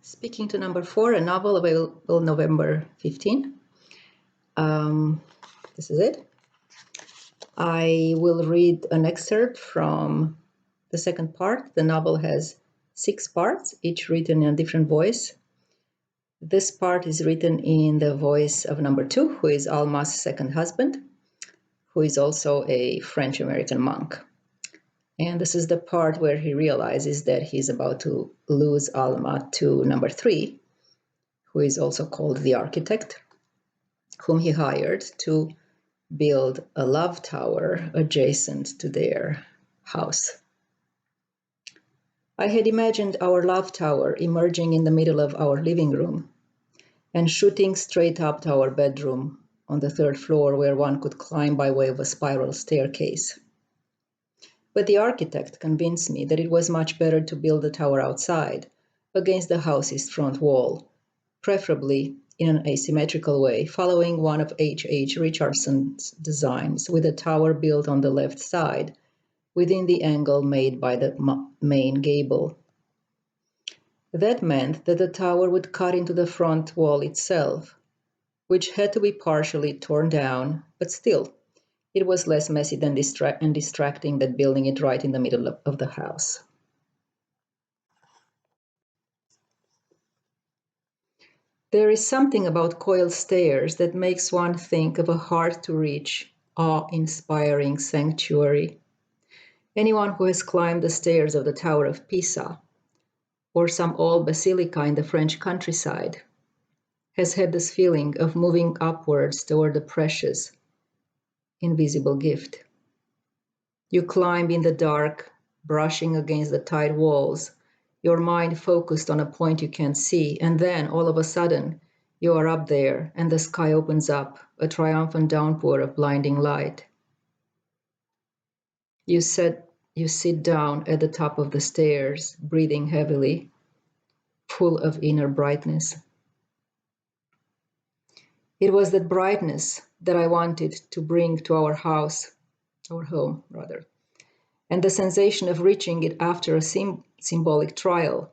Speaking to number 4, a novel available November 15. This is it. I will read an excerpt from the second part. The novel has 6 parts, each written in a different voice. This part is written in the voice of number 2, who is Alma's second husband, who is also a French-American monk. And this is the part where he realizes that he's about to lose Alma to number 3, who is also called the architect, whom he hired to build a love tower adjacent to their house. I had imagined our love tower emerging in the middle of our living room and shooting straight up to our bedroom on the 3rd floor, where one could climb by way of a spiral staircase. But the architect convinced me that it was much better to build the tower outside, against the house's front wall, preferably in an asymmetrical way, following one of H.H. Richardson's designs, with a tower built on the left side, within the angle made by the main gable. That meant that the tower would cut into the front wall itself, which had to be partially torn down, but still, it was less messy and distracting than building it right in the middle of the house. There is something about coiled stairs that makes one think of a hard-to-reach, awe-inspiring sanctuary. Anyone who has climbed the stairs of the Tower of Pisa, or some old basilica in the French countryside, has had this feeling of moving upwards toward the precious, invisible gift. You climb in the dark, brushing against the tight walls, your mind focused on a point you can't see, and then, all of a sudden, you are up there, and the sky opens up, a triumphant downpour of blinding light. You sit down at the top of the stairs, breathing heavily, full of inner brightness. It was that brightness that I wanted to bring to our home, and the sensation of reaching it after a symbolic trial,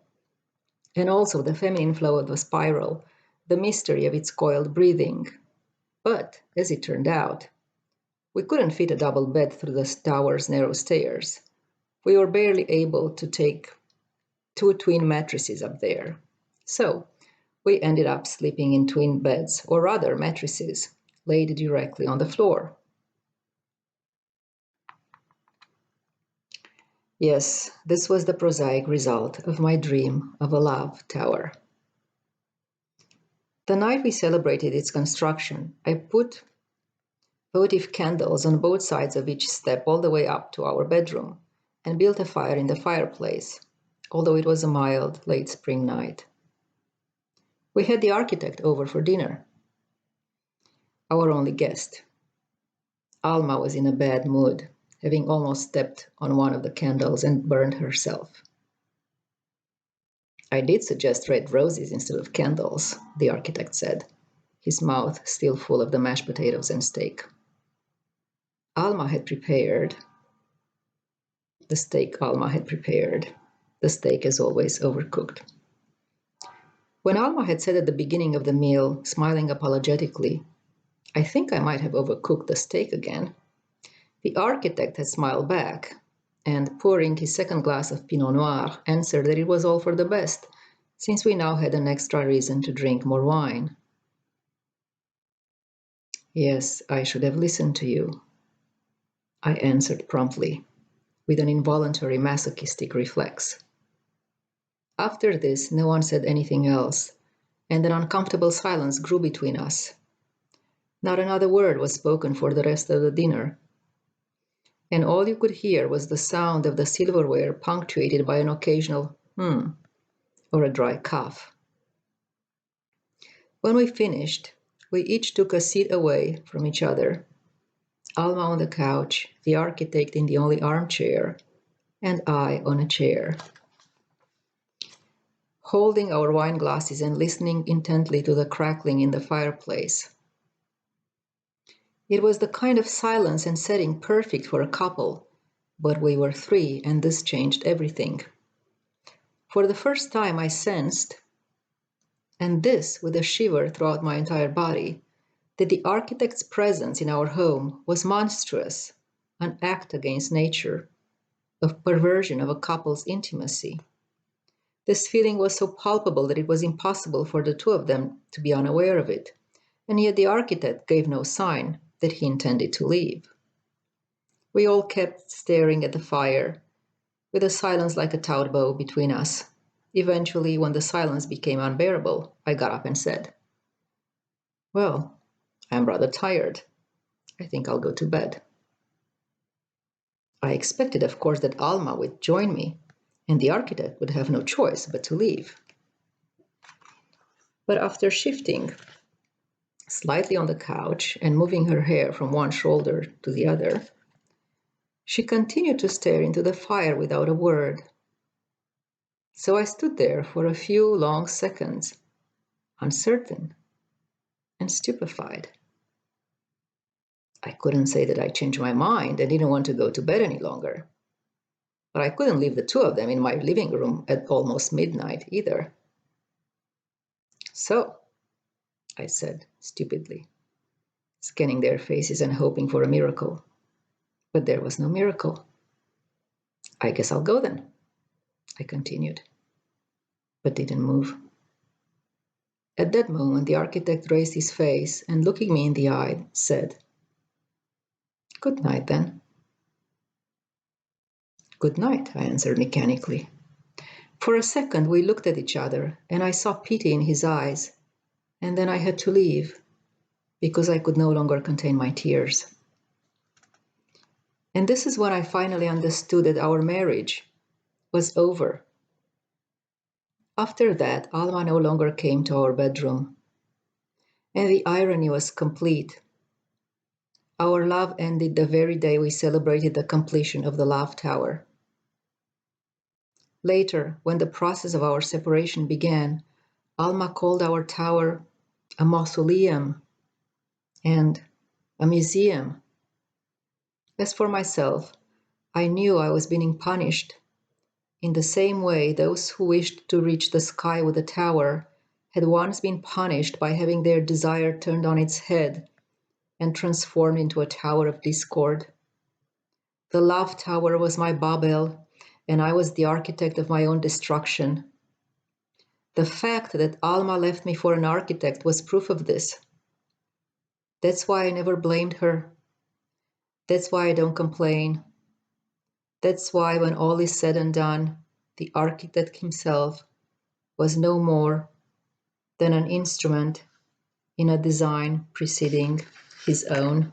and also the feminine flow of the spiral, the mystery of its coiled breathing. But, as it turned out, we couldn't fit a double bed through the tower's narrow stairs. We were barely able to take 2 twin mattresses up there. So, we ended up sleeping in twin beds, or rather mattresses, laid directly on the floor. Yes, this was the prosaic result of my dream of a love tower. The night we celebrated its construction, I put votive candles on both sides of each step all the way up to our bedroom, and built a fire in the fireplace, although it was a mild, late spring night. We had the architect over for dinner, our only guest. Alma was in a bad mood, having almost stepped on one of the candles and burned herself. I did suggest red roses instead of candles, the architect said, his mouth still full of the mashed potatoes and steak. Alma had prepared the steak, the steak as always overcooked. When Alma had said at the beginning of the meal, smiling apologetically, "I think I might have overcooked the steak again," the architect had smiled back, and pouring his second glass of Pinot Noir, answered that it was all for the best, since we now had an extra reason to drink more wine. "Yes, I should have listened to you," I answered promptly, with an involuntary masochistic reflex. After this, no one said anything else, and an uncomfortable silence grew between us. Not another word was spoken for the rest of the dinner, and all you could hear was the sound of the silverware, punctuated by an occasional or a dry cough. When we finished, we each took a seat away from each other, Alma on the couch, the architect in the only armchair, and I on a chair, holding our wine glasses and listening intently to the crackling in the fireplace. It was the kind of silence and setting perfect for a couple, but we were 3, and this changed everything. For the first time I sensed, and this with a shiver throughout my entire body, that the architect's presence in our home was monstrous, an act against nature, a perversion of a couple's intimacy. This feeling was so palpable that it was impossible for the two of them to be unaware of it, and yet the architect gave no sign that he intended to leave. We all kept staring at the fire, with a silence like a taut bow between us. Eventually, when the silence became unbearable, I got up and said, "Well, I'm rather tired. I think I'll go to bed." I expected, of course, that Alma would join me, and the architect would have no choice but to leave. But after shifting slightly on the couch and moving her hair from one shoulder to the other, she continued to stare into the fire without a word. So I stood there for a few long seconds, uncertain and stupefied. I couldn't say that I changed my mind and didn't want to go to bed any longer. But I couldn't leave the two of them in my living room at almost midnight either. "So," I said stupidly, scanning their faces and hoping for a miracle. But there was no miracle. "I guess I'll go then," I continued, but didn't move. At that moment, the architect raised his face and, looking me in the eye, said, "Good night, then." "Good night," I answered mechanically. For a second, we looked at each other, and I saw pity in his eyes, and then I had to leave because I could no longer contain my tears. And this is when I finally understood that our marriage was over. After that, Alma no longer came to our bedroom. And the irony was complete. Our love ended the very day we celebrated the completion of the Love Tower. Later, when the process of our separation began, Alma called our tower a mausoleum and a museum. As for myself, I knew I was being punished in the same way those who wished to reach the sky with a tower had once been punished by having their desire turned on its head and transformed into a tower of discord. The Love Tower was my Babel, and I was the architect of my own destruction. The fact that Alma left me for an architect was proof of this. That's why I never blamed her. That's why I don't complain. That's why, when all is said and done, the architect himself was no more than an instrument in a design preceding his own.